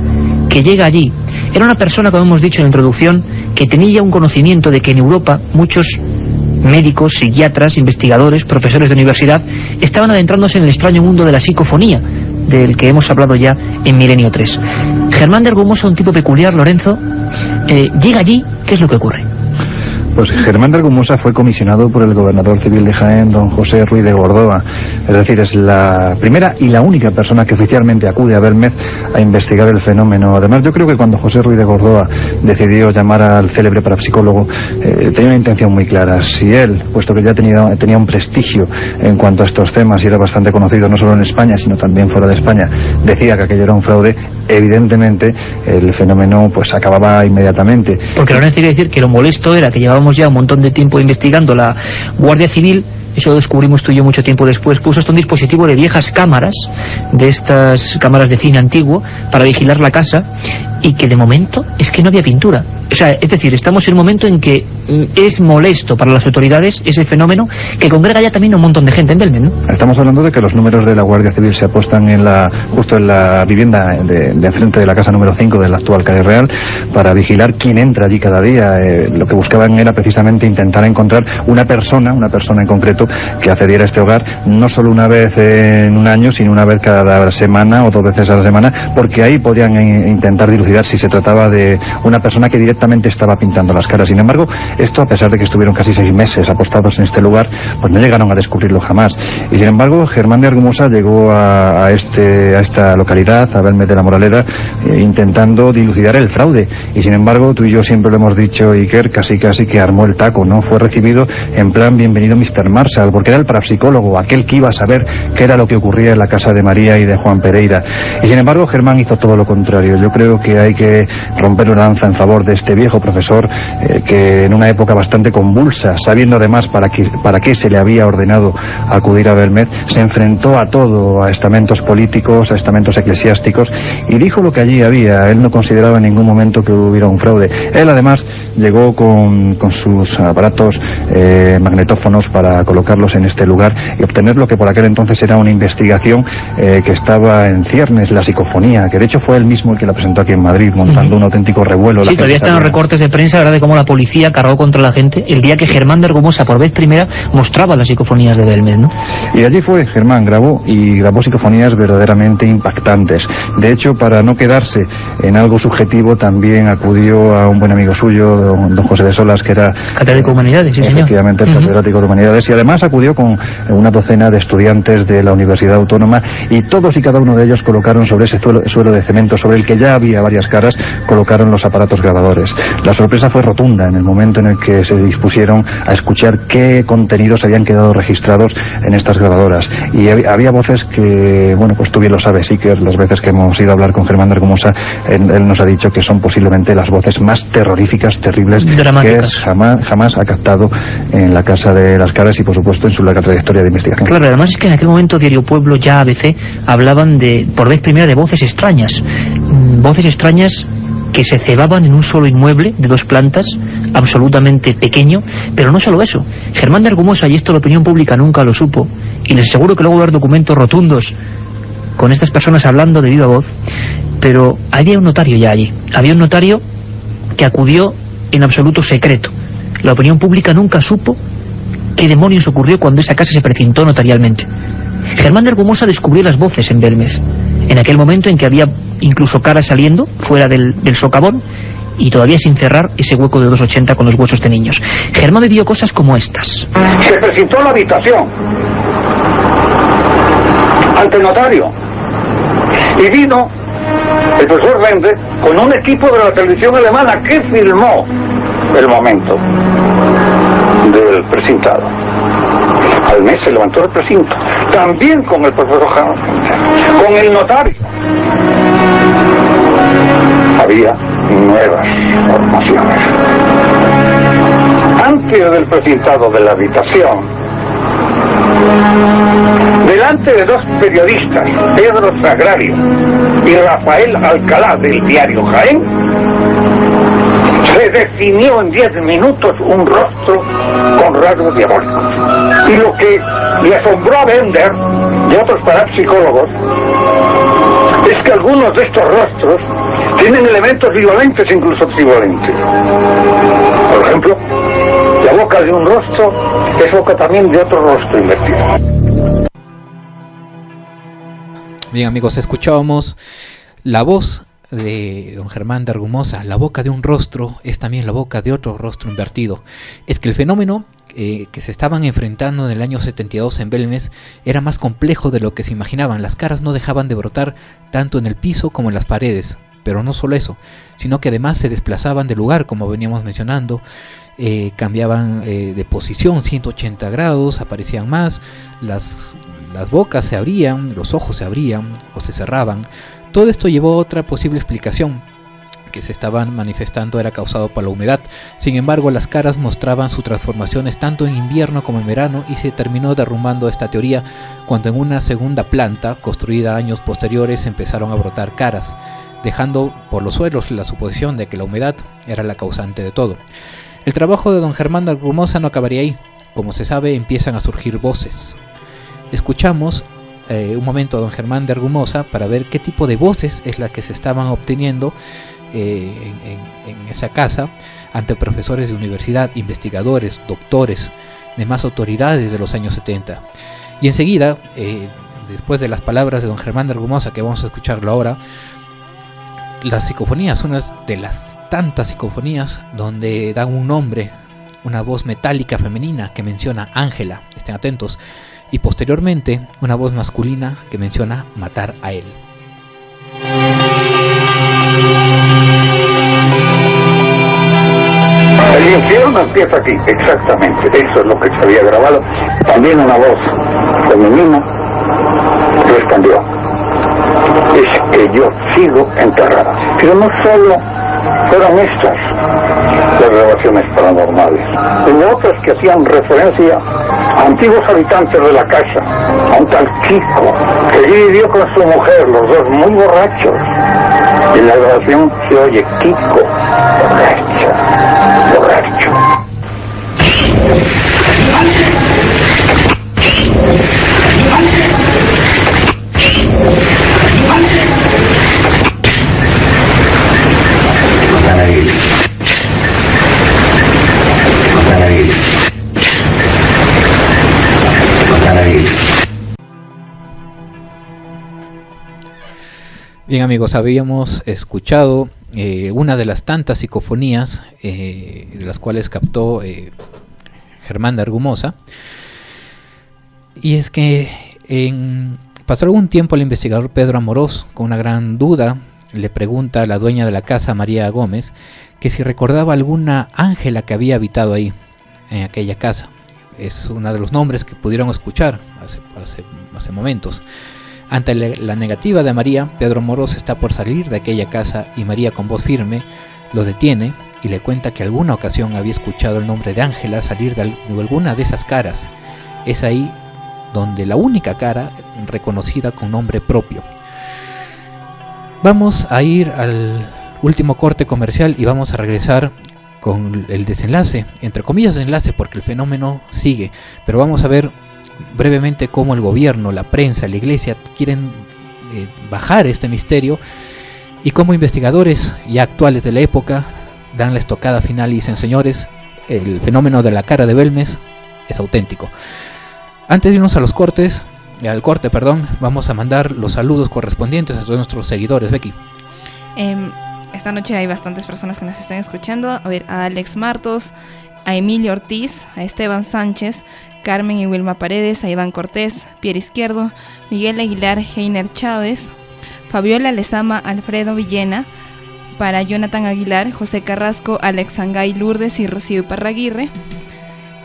que llega allí. Era una persona, como hemos dicho en la introducción, que tenía ya un conocimiento de que en Europa muchos médicos, psiquiatras, investigadores, profesores de universidad estaban adentrándose en el extraño mundo de la psicofonía, del que hemos hablado ya en Milenio 3. Germán de Argumosa, un tipo peculiar, Lorenzo, llega allí. ¿Qué es lo que ocurre? Pues Germán de Argumosa fue comisionado por el gobernador civil de Jaén, don José Ruiz de Gordoa. Es decir, es la primera y la única persona que oficialmente acude a Belmez a investigar el fenómeno. Además, yo creo que cuando José Ruiz de Gordoa decidió llamar al célebre parapsicólogo, tenía una intención muy clara. Si él, puesto que ya tenía un prestigio en cuanto a estos temas y era bastante conocido no solo en España, sino también fuera de España, decía que aquello era un fraude, evidentemente el fenómeno pues acababa inmediatamente. Porque Lorenzo quiere decir que lo molesto era que llevábamos ya un montón de tiempo investigando. La Guardia Civil, eso lo descubrimos tú y yo mucho tiempo después, puso hasta un dispositivo de viejas cámaras, de estas cámaras de cine antiguo, para vigilar la casa, y que de momento es que no había pintura. O sea, es decir, estamos en un momento en que es molesto para las autoridades ese fenómeno que congrega ya también a un montón de gente en Belmez, ¿no? Estamos hablando de que los números de la Guardia Civil se apostan justo en la vivienda de enfrente de la casa número 5 de la actual calle Real, para vigilar quién entra allí cada día. Lo que buscaban era precisamente intentar encontrar una persona en concreto que accediera a este hogar, no solo una vez en un año, sino una vez cada semana o 2 veces a la semana, porque ahí podían intentar dilucidar si se trataba de una persona que directamente estaba pintando las caras. Sin embargo, esto, a pesar de que estuvieron casi 6 meses apostados en este lugar, pues no llegaron a descubrirlo jamás. Y sin embargo, Germán de Argumosa llegó a esta localidad, a Belmez de la Moraleda, intentando dilucidar el fraude. Y sin embargo, tú y yo siempre lo hemos dicho, Iker, casi que armó el taco, ¿no? Fue recibido en plan bienvenido Mr. Marshall, porque era el parapsicólogo, aquel que iba a saber qué era lo que ocurría en la casa de María y de Juan Pereira. Y sin embargo, Germán hizo todo lo contrario. Yo creo que hay que romper una lanza en favor de este viejo profesor, que en una época bastante convulsa, sabiendo además para qué se le había ordenado acudir a Belmez, se enfrentó a todo, a estamentos políticos, a estamentos eclesiásticos, y dijo lo que allí había. Él no consideraba en ningún momento que hubiera un fraude. Él además llegó con sus aparatos magnetófonos para colocarlos en este lugar y obtener lo que por aquel entonces era una investigación que estaba en ciernes, la psicofonía, que de hecho fue él mismo el que la presentó aquí en Madrid, montando un auténtico revuelo. Sí, todavía están los recortes de prensa, ¿verdad?, de cómo la policía cargó contra la gente el día que Germán de Argumosa por vez primera mostraba las psicofonías de Belmez, ¿no? Y allí fue Germán, grabó psicofonías verdaderamente impactantes. De hecho, para no quedarse en algo subjetivo, también acudió a un buen amigo suyo, don José de Solas, que era catedrático de Humanidades, sí, señor. Efectivamente, el catedrático de Humanidades, y además acudió con una docena de estudiantes de la Universidad Autónoma, y todos y cada uno de ellos colocaron sobre ese suelo de cemento, sobre el que ya había varias caras, colocaron los aparatos grabadores. noches. La sorpresa fue rotunda en el momento en el que se dispusieron a escuchar qué contenidos habían quedado registrados en estas grabadoras. Y había voces que, bueno, pues tú bien lo sabes, Iker, las veces que hemos ido a hablar con Germán de Argumosa, él nos ha dicho que son posiblemente las voces más terroríficas, terribles, dramáticas, que jamás ha captado en la Casa de las Caras y, por supuesto, en su larga trayectoria de investigación. Claro, además es que en aquel momento Diario Pueblo, ya ABC, hablaban por vez primera de voces extrañas que se cebaban en un solo inmueble de 2 plantas, absolutamente pequeño. Pero no solo eso, Germán de Argumosa, y esto la opinión pública nunca lo supo, y les aseguro que luego va a haber documentos rotundos con estas personas hablando de viva voz, pero había un notario ya allí, había un notario que acudió en absoluto secreto. La opinión pública nunca supo qué demonios ocurrió cuando esa casa se precintó notarialmente. Germán de Argumosa descubrió las voces en Belmez, en aquel momento en que había incluso caras saliendo fuera del socavón y todavía sin cerrar ese hueco de 2,80 con los huesos de niños. Germán vivió cosas como estas. Se precintó en la habitación ante el notario y vino el profesor Méndez con un equipo de la televisión alemana que filmó el momento del precintado. Al mes se levantó el precinto, también con el profesor Hanna, con el notario. Había nuevas formaciones. Antes del precintado de la habitación, delante de 2 periodistas, Pedro Sagrario y Rafael Alcalá del diario Jaén, se definió en 10 minutos un rostro con rasgos diabólicos. Y lo que le asombró a Bender y a otros parapsicólogos es que algunos de estos rostros tienen elementos bivalentes, incluso trivalentes. Por ejemplo, la boca de un rostro es boca también de otro rostro invertido. Bien, amigos, escuchábamos la voz de don Germán de Argumosa. La boca de un rostro es también la boca de otro rostro invertido. Es que el fenómeno que se estaban enfrentando en el año 72 en Belmez era más complejo de lo que se imaginaban. Las caras no dejaban de brotar tanto en el piso como en las paredes. Pero no solo eso, sino que además se desplazaban de lugar, como veníamos mencionando, cambiaban de posición 180 grados, aparecían más, las bocas se abrían, los ojos se abrían o se cerraban. Todo esto llevó a otra posible explicación, que se estaban manifestando era causado por la humedad. Sin embargo, las caras mostraban sus transformaciones tanto en invierno como en verano, y se terminó derrumbando esta teoría cuando en una segunda planta, construida años posteriores, empezaron a brotar caras, dejando por los suelos la suposición de que la humedad era la causante de todo. El trabajo de don Germán de Argumosa no acabaría ahí. Como se sabe, empiezan a surgir voces. Escuchamos un momento a don Germán de Argumosa para ver qué tipo de voces es la que se estaban obteniendo en esa casa ante profesores de universidad, investigadores, doctores, demás autoridades de los años 70. Y enseguida, después de las palabras de don Germán de Argumosa, que vamos a escucharlo ahora, las psicofonías, una de las tantas psicofonías donde dan un nombre, una voz metálica femenina que menciona Ángela, estén atentos, y posteriormente una voz masculina que menciona matar a él. El infierno empieza aquí, exactamente, eso es lo que se había grabado. También una voz femenina respondió: es que yo sigo enterrada. Pero no solo fueron estas las grabaciones paranormales, hubo otras que hacían referencia a antiguos habitantes de la casa, a un tal Kiko, que allí vivió con su mujer, los dos muy borrachos. Y en la grabación se oye Kiko, borracho, borracho. Bien, amigos, habíamos escuchado una de las tantas psicofonías de las cuales captó Germán de Argumosa, y es que pasó algún tiempo el investigador Pedro Amorós, con una gran duda, le pregunta a la dueña de la casa, María Gómez, que si recordaba alguna Ángela que había habitado ahí, en aquella casa. Es uno de los nombres que pudieron escuchar hace momentos. Ante la negativa de María, Pedro Amorós está por salir de aquella casa y María, con voz firme, lo detiene y le cuenta que alguna ocasión había escuchado el nombre de Ángela salir de alguna de esas caras. Es ahí donde la única cara reconocida con nombre propio. Vamos a ir al último corte comercial y vamos a regresar con el desenlace, entre comillas desenlace, porque el fenómeno sigue, pero vamos a ver brevemente cómo el gobierno, la prensa, la iglesia quieren bajar este misterio y cómo investigadores ya actuales de la época dan la estocada final y dicen: señores, el fenómeno de la cara de Belmez es auténtico. Antes de irnos al corte, vamos a mandar los saludos correspondientes a todos nuestros seguidores. Becky. Esta noche hay bastantes personas que nos están escuchando. A ver, a Alex Martos, a Emilio Ortiz, a Esteban Sánchez, Carmen y Wilma Paredes, a Iván Cortés, Pierre Izquierdo, Miguel Aguilar, Heiner Chávez, Fabiola Lezama, Alfredo Villena, para Jonathan Aguilar, José Carrasco, Alex Sangay Lourdes y Rocío Iparraguirre.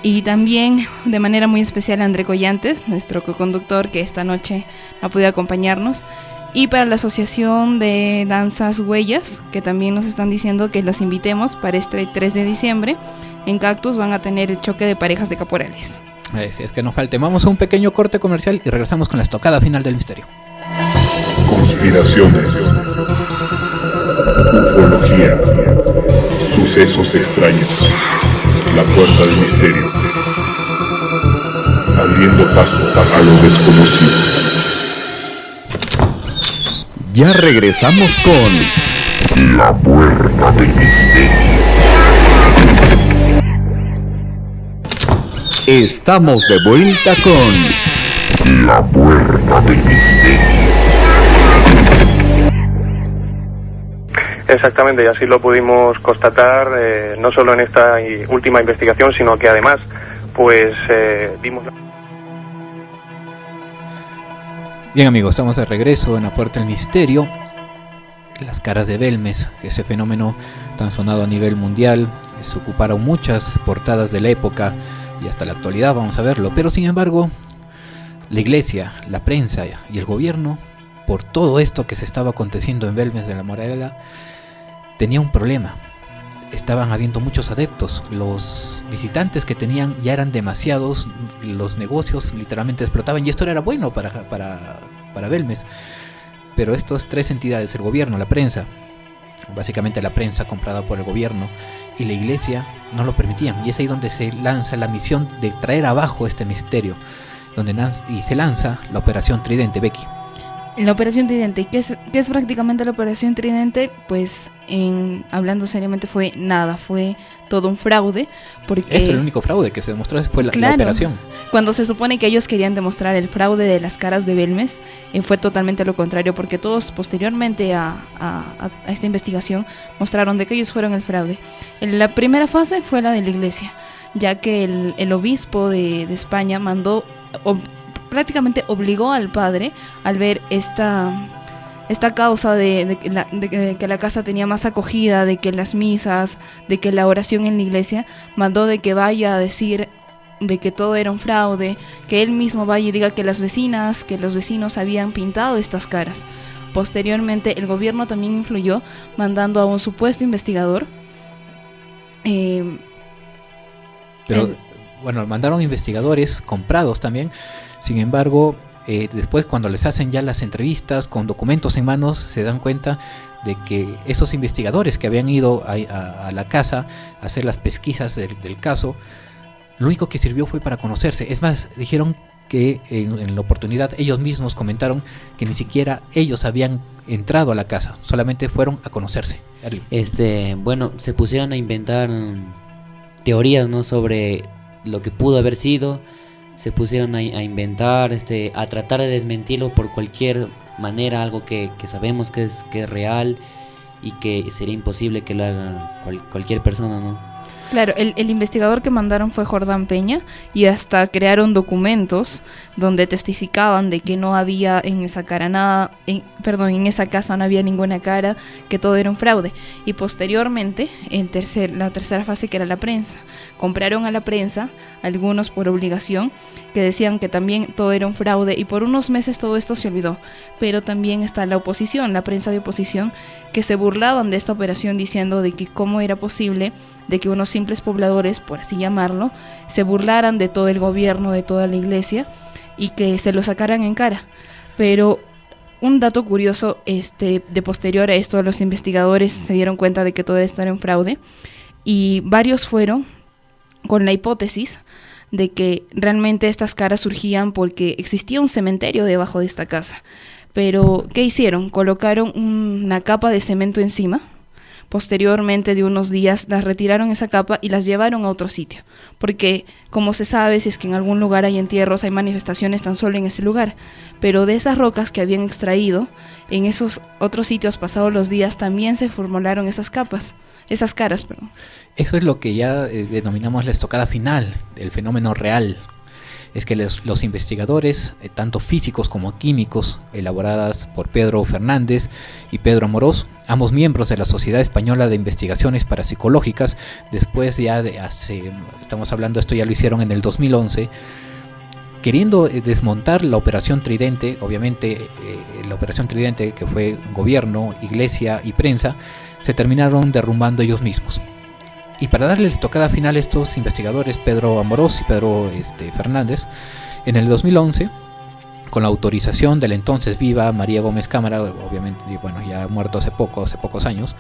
Y también de manera muy especial a André Collantes, nuestro coconductor, que esta noche ha podido acompañarnos. Y para la Asociación de Danzas Huellas, que también nos están diciendo que los invitemos para este 3 de diciembre. En Cactus van a tener el choque de parejas de caporales. Si es que nos falte. Vamos a un pequeño corte comercial y regresamos con la estocada final del misterio. Conspiraciones, ufología, sucesos extraños, la puerta del misterio, abriendo paso a lo desconocido. Ya regresamos con La Puerta del Misterio. Estamos de vuelta con La Puerta del Misterio. Exactamente, y así lo pudimos constatar no solo en esta última investigación, sino que además pues vimos... Bien, amigos, estamos de regreso en La Puerta del Misterio. Las caras de Belmez, ese fenómeno tan sonado a nivel mundial, se ocuparon muchas portadas de la época y hasta la actualidad vamos a verlo. Pero sin embargo, la iglesia, la prensa y el gobierno, por todo esto que se estaba aconteciendo en Belmez de la Morala, tenía un problema. Estaban habiendo muchos adeptos, los visitantes que tenían ya eran demasiados, los negocios literalmente explotaban y esto era bueno para Belmez. Pero estas tres entidades, el gobierno, la prensa, básicamente la prensa comprada por el gobierno y la iglesia, no lo permitían, y es ahí donde se lanza la misión de traer abajo este misterio, y se lanza la Operación Tridente. Becky. La Operación Tridente, ¿qué es prácticamente la Operación Tridente? Pues hablando seriamente fue nada, fue todo un fraude, porque es el único fraude que se demostró después la operación. Cuando se supone que ellos querían demostrar el fraude de las caras de Belmez, fue totalmente lo contrario, porque todos posteriormente a esta investigación mostraron de que ellos fueron el fraude. La primera fase fue la de la iglesia, ya que el obispo de España mandó, prácticamente obligó al padre al ver esta causa de que la casa tenía más acogida, de que las misas, de que la oración en la iglesia, mandó de que vaya a decir de que todo era un fraude, que él mismo vaya y diga que las vecinas, que los vecinos habían pintado estas caras. Posteriormente el gobierno también influyó, mandando a un supuesto investigador. Bueno, mandaron investigadores comprados también. Sin embargo, después cuando les hacen ya las entrevistas con documentos en manos, se dan cuenta de que esos investigadores que habían ido a la casa a hacer las pesquisas del caso, lo único que sirvió fue para conocerse. Es más, dijeron que en la oportunidad ellos mismos comentaron que ni siquiera ellos habían entrado a la casa, solamente fueron a conocerse. Bueno, se pusieron a inventar teorías, ¿no?, sobre lo que pudo haber sido. Se pusieron a inventar, a tratar de desmentirlo por cualquier manera, algo que sabemos que es real y que sería imposible que lo haga cualquier persona, ¿no? Claro, el investigador que mandaron fue Jordán Peña y hasta crearon documentos donde testificaban de que no había en esa cara nada, en esa casa no había ninguna cara, que todo era un fraude. Y posteriormente, la tercera fase, que era la prensa, compraron a la prensa, algunos por obligación, que decían que también todo era un fraude, y por unos meses todo esto se olvidó. Pero también está la oposición, la prensa de oposición, que se burlaban de esta operación diciendo de que cómo era posible de que unos simples pobladores, por así llamarlo, se burlaran de todo el gobierno, de toda la iglesia, y que se lo sacaran en cara. Pero un dato curioso, de posterior a esto, los investigadores se dieron cuenta de que todo esto era un fraude, y varios fueron con la hipótesis de que realmente estas caras surgían porque existía un cementerio debajo de esta casa. Pero, ¿qué hicieron? Colocaron una capa de cemento encima. Posteriormente de unos días las retiraron esa capa y las llevaron a otro sitio, porque como se sabe, si es que en algún lugar hay entierros, hay manifestaciones tan solo en ese lugar, pero de esas rocas que habían extraído, en esos otros sitios pasados los días también se formularon esas caras. Eso es lo que ya denominamos la estocada final, el fenómeno real. Es que los investigadores, tanto físicos como químicos, elaboradas por Pedro Fernández y Pedro Amorós, ambos miembros de la Sociedad Española de Investigaciones Parapsicológicas, después ya estamos hablando, esto ya lo hicieron en el 2011, queriendo desmontar la Operación Tridente. Obviamente la Operación Tridente, que fue gobierno, iglesia y prensa, se terminaron derrumbando ellos mismos. Y para darle la estocada final a estos investigadores, Pedro Amorós y Pedro Fernández, en el 2011, con la autorización de la entonces viva María Gómez Cámara, obviamente, ya muerto hace pocos años,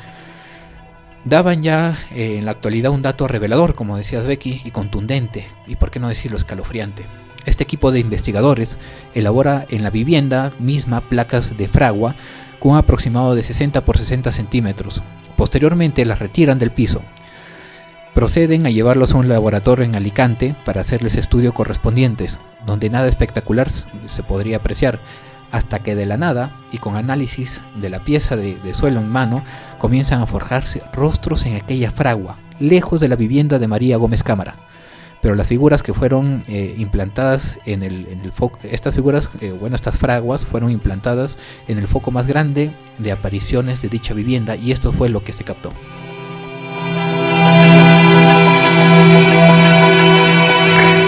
daban ya en la actualidad un dato revelador, como decías Becky, y contundente, y por qué no decirlo escalofriante. Este equipo de investigadores elabora en la vivienda misma placas de fragua con un aproximado de 60 por 60 centímetros. Posteriormente las retiran del piso. Proceden a llevarlos a un laboratorio en Alicante para hacerles estudios correspondientes, donde nada espectacular se podría apreciar, hasta que de la nada, y con análisis de la pieza de suelo en mano, comienzan a forjarse rostros en aquella fragua, lejos de la vivienda de María Gómez Cámara. Pero las figuras que fueron implantadas en el foco, estas fraguas fueron implantadas en el foco más grande de apariciones de dicha vivienda, y esto fue lo que se captó.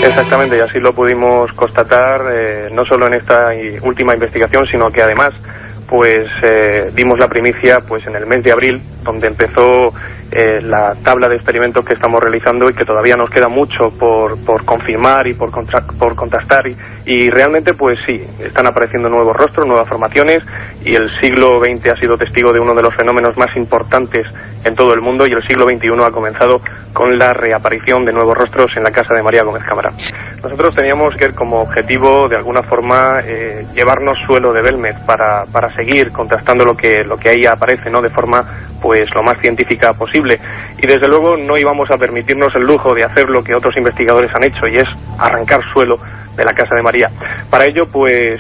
Exactamente, y así lo pudimos constatar no solo en esta última investigación, sino que además dimos la primicia en el mes de abril, donde empezó la tabla de experimentos que estamos realizando y que todavía nos queda mucho por confirmar y por contrastar, y realmente sí, están apareciendo nuevos rostros, nuevas formaciones, y el siglo XX ha sido testigo de uno de los fenómenos más importantes en todo el mundo, y el siglo XXI ha comenzado con la reaparición de nuevos rostros en la casa de María Gómez Cámara. Nosotros teníamos que como objetivo, de alguna forma, llevarnos suelo de Belmez para seguir contrastando lo que ahí aparece, ¿no?, de forma lo más científica posible. Y desde luego no íbamos a permitirnos el lujo de hacer lo que otros investigadores han hecho, y es arrancar suelo de la casa de María. Para ello,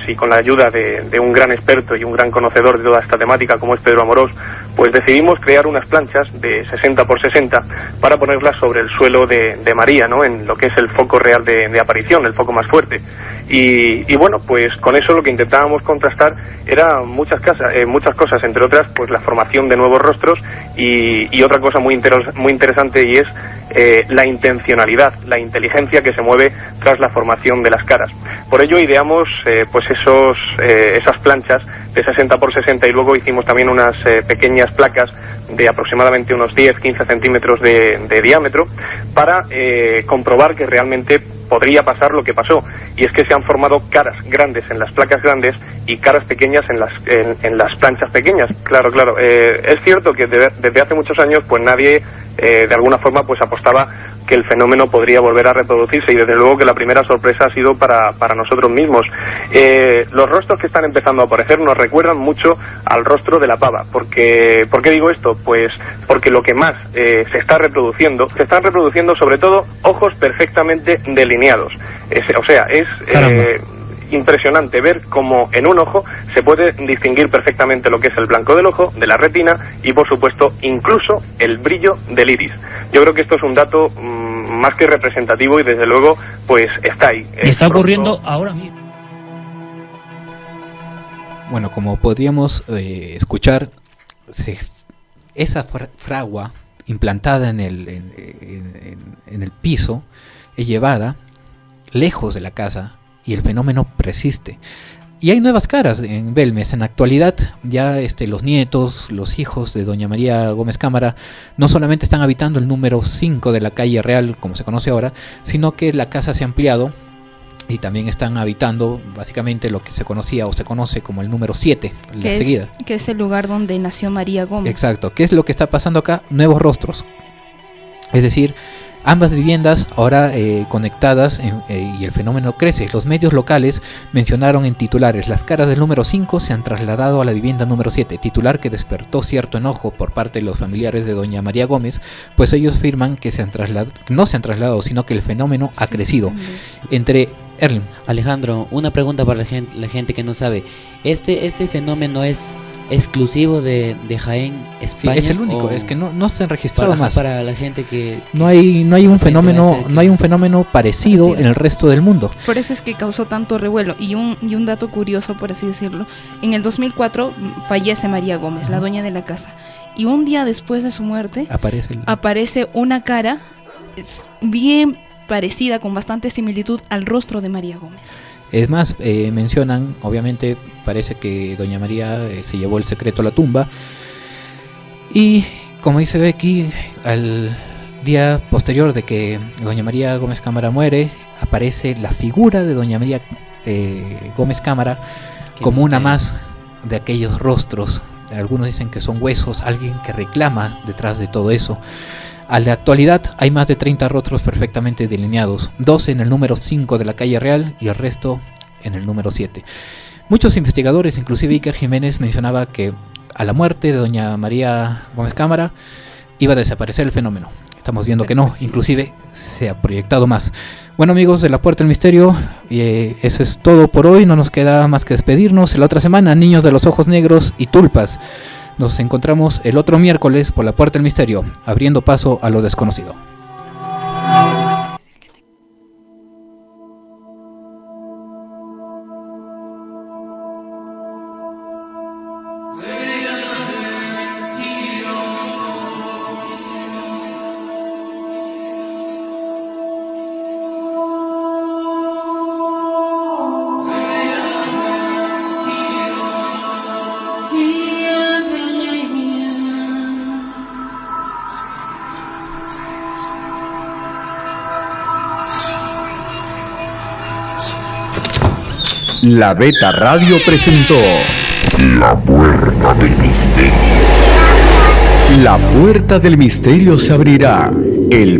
y con la ayuda de un gran experto y un gran conocedor de toda esta temática como es Pedro Amorós, decidimos crear unas planchas de 60 por 60 para ponerlas sobre el suelo de María, ¿no?, en lo que es el foco real de aparición, el foco más fuerte. Y con eso lo que intentábamos contrastar era muchas cosas, entre otras la formación de nuevos rostros, y otra cosa muy interesante, y es la intencionalidad, la inteligencia que se mueve tras la formación de las caras. Por ello ideamos esas planchas de 60 por 60, y luego hicimos también unas pequeñas placas de aproximadamente unos 10-15 centímetros de diámetro para comprobar que realmente podría pasar lo que pasó, y es que se han formado caras grandes en las placas grandes y caras pequeñas en las planchas pequeñas. Claro, es cierto que desde hace muchos años nadie de alguna forma apostaba que el fenómeno podría volver a reproducirse, y desde luego que la primera sorpresa ha sido para nosotros mismos. Los rostros que están empezando a aparecer nos recuerdan mucho al rostro de la pava. ¿Por qué digo esto? Porque lo que más se están reproduciendo sobre todo ojos perfectamente delineados. impresionante ver cómo en un ojo se puede distinguir perfectamente lo que es el blanco del ojo, de la retina y, por supuesto, incluso el brillo del iris. Yo creo que esto es un dato más que representativo y, desde luego, pues está ahí. Y está ocurriendo ahora mismo. Bueno, como podríamos escuchar, esa fragua implantada en el piso es llevada lejos de la casa y el fenómeno persiste. Y hay nuevas caras en Belmez. En la actualidad ya los nietos, los hijos de doña María Gómez Cámara no solamente están habitando el número 5 de la calle Real, como se conoce ahora, sino que la casa se ha ampliado y también están habitando básicamente lo que se conocía o se conoce como el número 7, la seguida. Que es el lugar donde nació María Gómez. Exacto. ¿Qué es lo que está pasando acá? Nuevos rostros. Es decir, ambas viviendas ahora conectadas y el fenómeno crece. Los medios locales mencionaron en titulares: las caras del número 5 se han trasladado a la vivienda número 7, titular que despertó cierto enojo por parte de los familiares de doña María Gómez, pues ellos afirman que no se han trasladado, sino que el fenómeno ha crecido. Entre Erling. Alejandro, una pregunta para la gente que no sabe. ¿Este fenómeno es exclusivo de Jaén, España? Sí, es el único, es que no se han registrado más. Para la gente que no hay un fenómeno parecido en el resto del mundo. Por eso es que causó tanto revuelo. Y un dato curioso, por así decirlo: en el 2004 fallece María Gómez, la dueña de la casa, y un día después de su muerte aparece una cara bien parecida, con bastante similitud al rostro de María Gómez. Es más, mencionan, obviamente parece que doña María se llevó el secreto a la tumba, y como dice Becky, al día posterior de que doña María Gómez Cámara muere, aparece la figura de doña María Gómez Cámara como una más de aquellos rostros. Algunos dicen que son huesos, alguien que reclama detrás de todo eso. A la actualidad hay más de 30 rostros perfectamente delineados, 12 en el número 5 de la calle Real y el resto en el número 7. Muchos investigadores, inclusive Iker Jiménez, mencionaba que a la muerte de doña María Gómez Cámara iba a desaparecer el fenómeno. Estamos viendo que no, inclusive se ha proyectado más. Bueno, amigos de La Puerta del Misterio, eso es todo por hoy. No nos queda más que despedirnos. La otra semana, Niños de los Ojos Negros y Tulpas. Nos encontramos el otro miércoles por La Puerta del Misterio, abriendo paso a lo desconocido. La Beta Radio presentó La Puerta del Misterio. La Puerta del Misterio se abrirá el